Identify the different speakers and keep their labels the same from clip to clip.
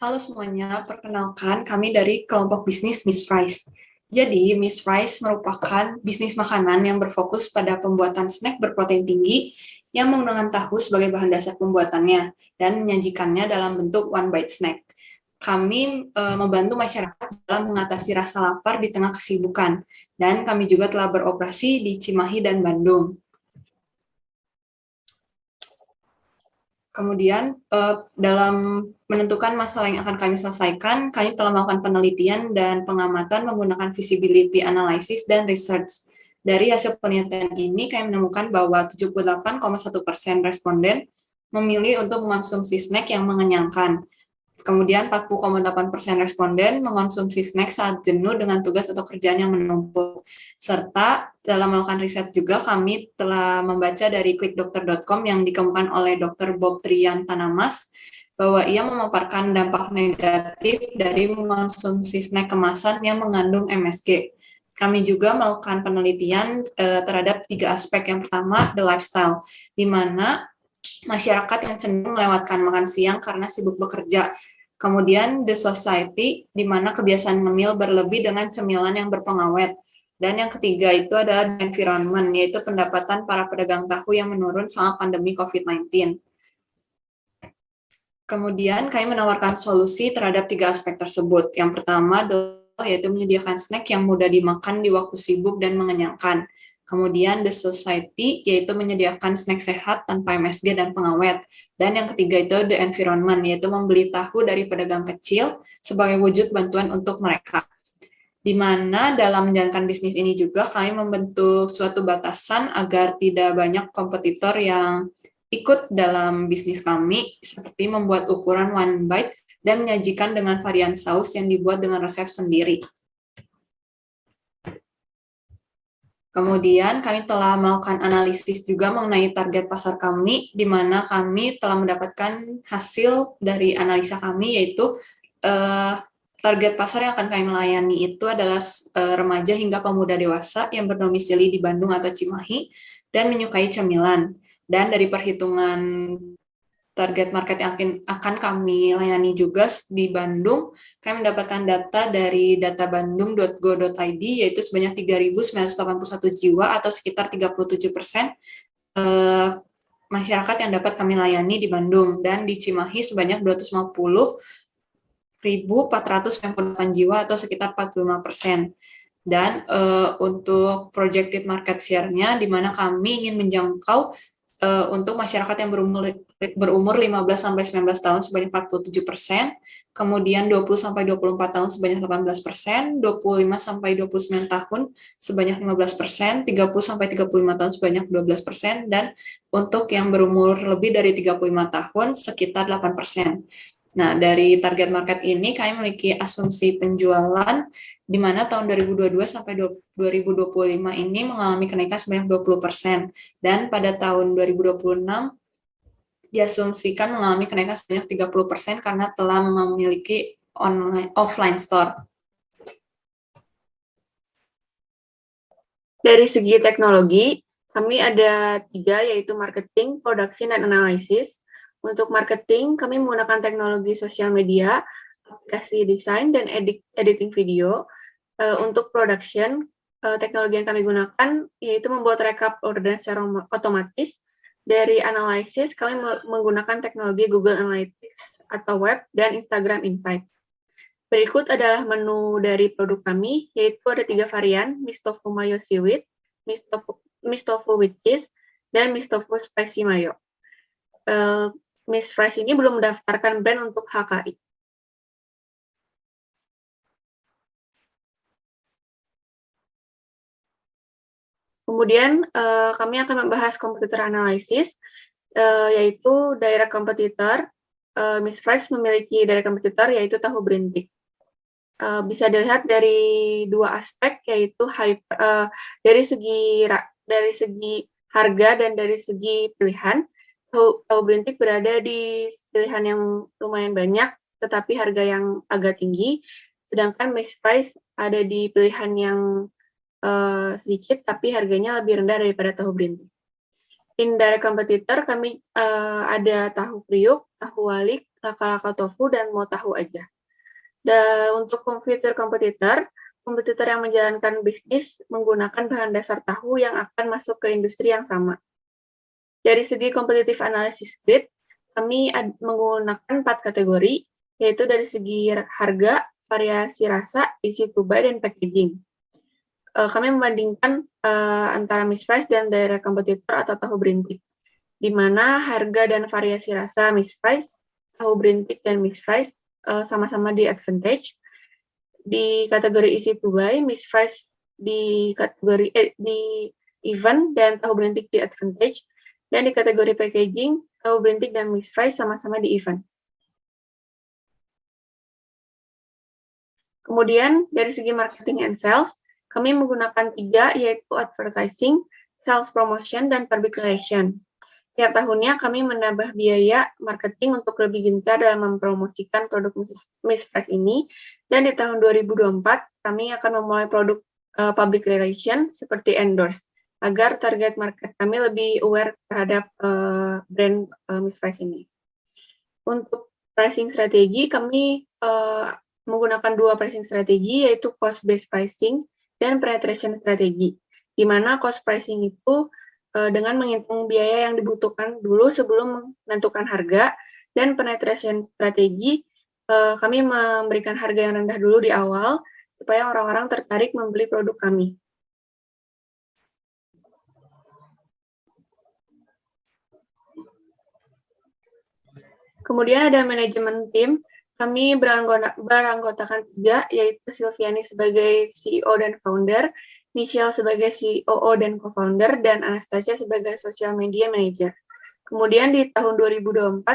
Speaker 1: Halo semuanya, perkenalkan kami dari kelompok bisnis Miss Fries. Jadi, Miss Fries merupakan bisnis makanan yang berfokus pada pembuatan snack berprotein tinggi yang menggunakan tahu sebagai bahan dasar pembuatannya dan menyajikannya dalam bentuk one bite snack. Kami membantu masyarakat dalam mengatasi rasa lapar di tengah kesibukan, dan kami juga telah beroperasi di Cimahi dan Bandung. Kemudian, dalam menentukan masalah yang akan kami selesaikan, kami telah melakukan penelitian dan pengamatan menggunakan visibility analysis dan research. Dari hasil penelitian ini, kami menemukan bahwa 78,1% responden memilih untuk mengonsumsi snack yang mengenyangkan. Kemudian 40,8% responden mengonsumsi snack saat jenuh dengan tugas atau kerjaan yang menumpuk. Serta dalam melakukan riset juga kami telah membaca dari klikdokter.com yang dikemukakan oleh Dr. Bob Trian Tanamas bahwa ia memaparkan dampak negatif dari mengonsumsi snack kemasan yang mengandung MSG. Kami juga melakukan penelitian terhadap 3 aspek. Yang pertama, the lifestyle, di mana masyarakat yang cenderung melewatkan makan siang karena sibuk bekerja. Kemudian the society, di mana kebiasaan ngemil berlebih dengan cemilan yang berpengawet. Dan yang ketiga itu adalah the environment, yaitu pendapatan para pedagang tahu yang menurun selama pandemi COVID-19. Kemudian kami menawarkan solusi terhadap 3 aspek tersebut. Yang pertama yaitu menyediakan snack yang mudah dimakan di waktu sibuk dan mengenyangkan. Kemudian the society, yaitu menyediakan snack sehat tanpa MSG dan pengawet. Dan yang ketiga itu the environment, yaitu membeli tahu dari pedagang kecil sebagai wujud bantuan untuk mereka. Di mana dalam menjalankan bisnis ini juga kami membentuk suatu batasan agar tidak banyak kompetitor yang ikut dalam bisnis kami, seperti membuat ukuran one bite dan menyajikan dengan varian saus yang dibuat dengan resep sendiri. Kemudian kami telah melakukan analisis juga mengenai target pasar kami, di mana kami telah mendapatkan hasil dari analisa kami, yaitu target pasar yang akan kami melayani itu adalah remaja hingga pemuda dewasa yang berdomisili di Bandung atau Cimahi dan menyukai cemilan. Dan dari perhitungan target market yang akan kami layani juga di Bandung, kami mendapatkan data dari databandung.go.id, yaitu sebanyak 3.981 jiwa atau sekitar 37% masyarakat yang dapat kami layani di Bandung, dan di Cimahi sebanyak 250.498 jiwa atau sekitar 45%. Dan untuk projected market share-nya, di mana kami ingin menjangkau untuk masyarakat yang berumur 15-19 tahun sebanyak 47%, kemudian 20-24 tahun sebanyak 18%, 25-29 tahun sebanyak 15%, 30-35 tahun sebanyak 12%, dan untuk yang berumur lebih dari 35 tahun sekitar 8%. Nah, dari target market ini kami memiliki asumsi penjualan di mana tahun 2022 sampai 2025 ini mengalami kenaikan sebanyak 20%, dan pada tahun 2026 diasumsikan mengalami kenaikan sebanyak 30% karena telah memiliki offline store.
Speaker 2: Dari segi teknologi, kami ada 3, yaitu marketing, production, dan analisis. Untuk marketing, kami menggunakan teknologi sosial media, aplikasi desain, dan editing video. Untuk production, teknologi yang kami gunakan yaitu membuat rekap orderan secara otomatis. Dari analisis, kami menggunakan teknologi Google Analytics atau web dan Instagram Insight. Berikut adalah menu dari produk kami, yaitu ada 3 varian, mixed tofu mayo seaweed, mixed tofu with cheese, dan mixed tofu spicy mayo. Miss Fries ini belum mendaftarkan brand untuk HKI. Kemudian kami akan membahas competitor analysis, yaitu direct competitor. Miss Fries memiliki direct competitor, yaitu tahu berintik. Bisa dilihat dari 2 aspek, yaitu dari segi harga dan dari segi pilihan. Tahu berintik berada di pilihan yang lumayan banyak, tetapi harga yang agak tinggi. Sedangkan Miss Fries ada di pilihan yang sedikit, tapi harganya lebih rendah daripada tahu berintik. Indirect competitor kami ada tahu kriuk, tahu walik, laka-laka tofu, dan mau tahu aja. Dan untuk kompetitor yang menjalankan bisnis menggunakan bahan dasar tahu yang akan masuk ke industri yang sama. Dari segi competitive analysis grid, kami menggunakan 4 kategori, yaitu dari segi harga, variasi rasa, easy to buy, dan packaging. Kami membandingkan antara mixed price dan direct competitor atau tahu berintik, di mana harga dan variasi rasa mixed price, tahu berintik, dan mixed price sama-sama di advantage. Di kategori easy to buy, mixed price di kategori di even dan tahu berintik di advantage, dan di kategori packaging, tahu berintik dan mixed price sama-sama di even. Kemudian dari segi marketing and sales, kami menggunakan 3, yaitu advertising, sales promotion, dan public relation. Tiap tahunnya kami menambah biaya marketing untuk lebih gencar dalam mempromosikan produk Miss Fresh ini, dan di tahun 2024 kami akan memulai produk public relation seperti endorse, agar target market kami lebih aware terhadap brand Miss Fresh ini. Untuk pricing strategi, kami menggunakan 2 pricing strategi, yaitu cost-based pricing dan penetration strategi, di mana cost pricing itu dengan menghitung biaya yang dibutuhkan dulu sebelum menentukan harga, dan penetration strategi kami memberikan harga yang rendah dulu di awal supaya orang-orang tertarik membeli produk kami. Kemudian ada manajemen tim. Kami beranggotakan 3, yaitu Silviani sebagai CEO dan founder, Michelle sebagai COO dan co-founder, dan Anastasia sebagai social media manager. Kemudian di tahun 2024,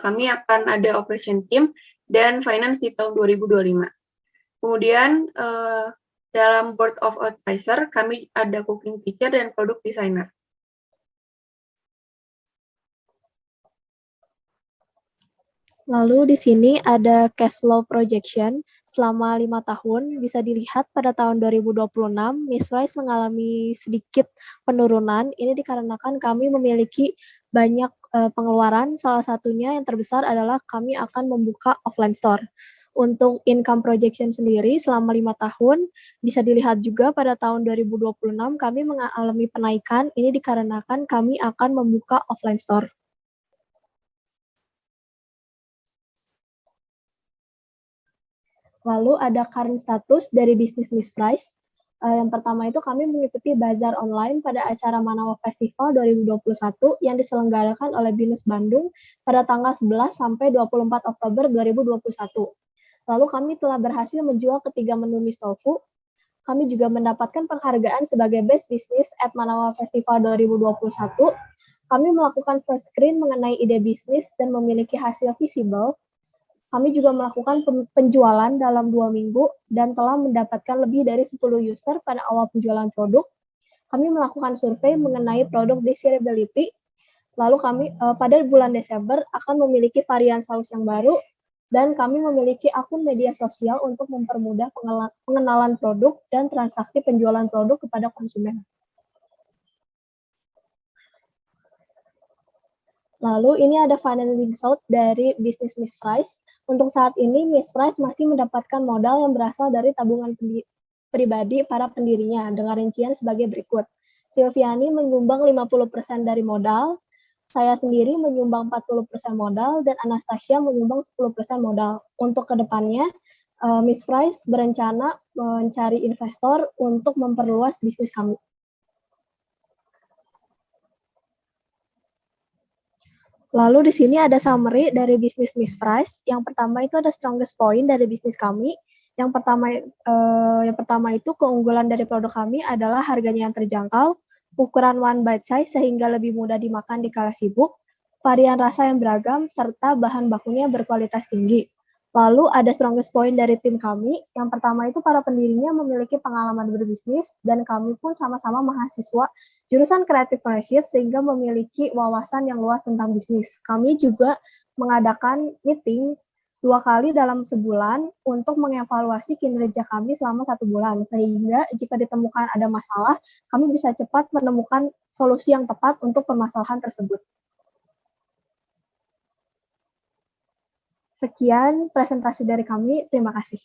Speaker 2: kami akan ada operation team dan finance di tahun 2025. Kemudian dalam board of advisor, kami ada cooking teacher dan product designer.
Speaker 3: Lalu di sini ada cash flow projection selama 5 tahun. Bisa dilihat pada tahun 2026, Miss Rice mengalami sedikit penurunan. Ini dikarenakan kami memiliki banyak pengeluaran. Salah satunya yang terbesar adalah kami akan membuka offline store. Untuk income projection sendiri selama 5 tahun, bisa dilihat juga pada tahun 2026 kami mengalami penaikan. Ini dikarenakan kami akan membuka offline store. Lalu ada current status dari bisnis Miss Price. Yang pertama itu kami mengikuti bazar online pada acara Manawa Festival 2021 yang diselenggarakan oleh BINUS Bandung pada tanggal 11 sampai 24 Oktober 2021. Lalu kami telah berhasil menjual ketiga menu Miss Tofu. Kami juga mendapatkan penghargaan sebagai Best Business at Manawa Festival 2021. Kami melakukan first screen mengenai ide bisnis dan memiliki hasil visible. Kami juga melakukan penjualan dalam 2 minggu dan telah mendapatkan lebih dari 10 user pada awal penjualan produk. Kami melakukan survei mengenai produk desirability. Lalu kami pada bulan Desember akan memiliki varian saus yang baru, dan kami memiliki akun media sosial untuk mempermudah pengenalan produk dan transaksi penjualan produk kepada konsumen. Lalu ini ada financing result dari bisnis Miss Price. Untuk saat ini Miss Price masih mendapatkan modal yang berasal dari tabungan pribadi para pendirinya dengan rincian sebagai berikut. Silviani menyumbang 50% dari modal, saya sendiri menyumbang 40% modal, dan Anastasia menyumbang 10% modal. Untuk kedepannya, Miss Price berencana mencari investor untuk memperluas bisnis kami. Lalu di sini ada summary dari bisnis Miss Price. Yang pertama itu ada strongest point dari bisnis kami. Yang pertama itu keunggulan dari produk kami adalah harganya yang terjangkau, ukuran one bite size sehingga lebih mudah dimakan di kala sibuk, varian rasa yang beragam, serta bahan bakunya berkualitas tinggi. Lalu ada strongest point dari tim kami. Yang pertama itu para pendirinya memiliki pengalaman berbisnis, dan kami pun sama-sama mahasiswa jurusan Creative Partnership sehingga memiliki wawasan yang luas tentang bisnis. Kami juga mengadakan meeting 2 kali dalam sebulan untuk mengevaluasi kinerja kami selama 1 bulan, sehingga jika ditemukan ada masalah, kami bisa cepat menemukan solusi yang tepat untuk permasalahan tersebut. Sekian presentasi dari kami, terima kasih.